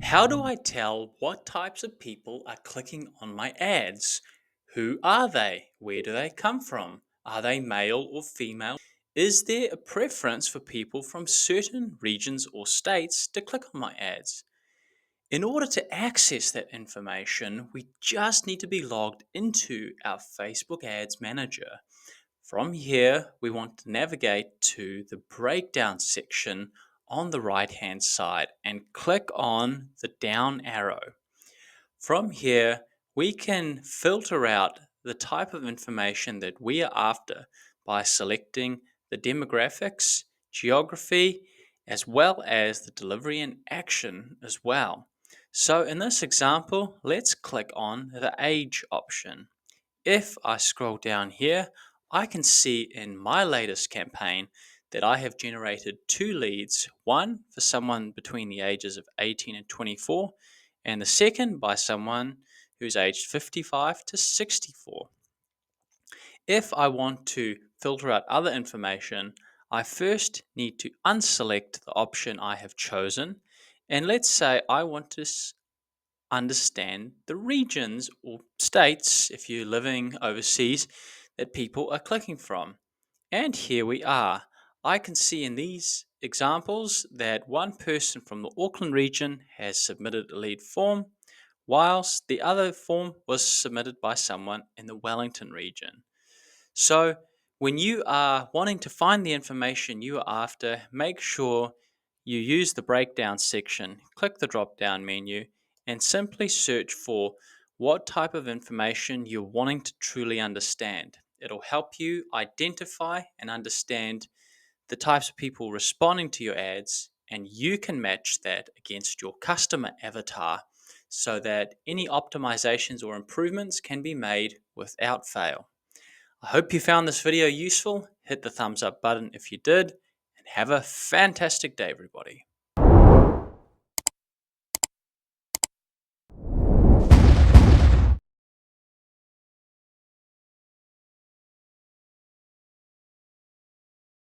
How do I tell what types of people are clicking on my ads? Who are they? Where do they come from? Are they male or female? Is there a preference for people from certain regions or states to click on my ads? In order to access that information, we just need to be logged into our Facebook Ads Manager. From here, we want to navigate to the breakdown section on the right hand side and click on the down arrow. From here, we can filter out the type of information that we are after by selecting the demographics, geography, as well as the delivery and action as well. So in this example, let's click on the age option. If I scroll down here, I can see in my latest campaign that I have generated two leads, one for someone between the ages of 18 and 24, and the second by someone who's aged 55 to 64. If I want to filter out other information, I first need to unselect the option I have chosen, and let's say I want to understand the regions or states, if you're living overseas, that people are clicking from. And here we are. I can see in these examples that one person from the Auckland region has submitted a lead form, whilst the other form was submitted by someone in the Wellington region. So, when you are wanting to find the information you are after, make sure you use the breakdown section, click the drop down menu, and simply search for what type of information you're wanting to truly understand. It'll help you identify and understand the types of people responding to your ads, and you can match that against your customer avatar so that any optimizations or improvements can be made without fail. I hope you found this video useful. Hit the thumbs up button if you did, and have a fantastic day, everybody.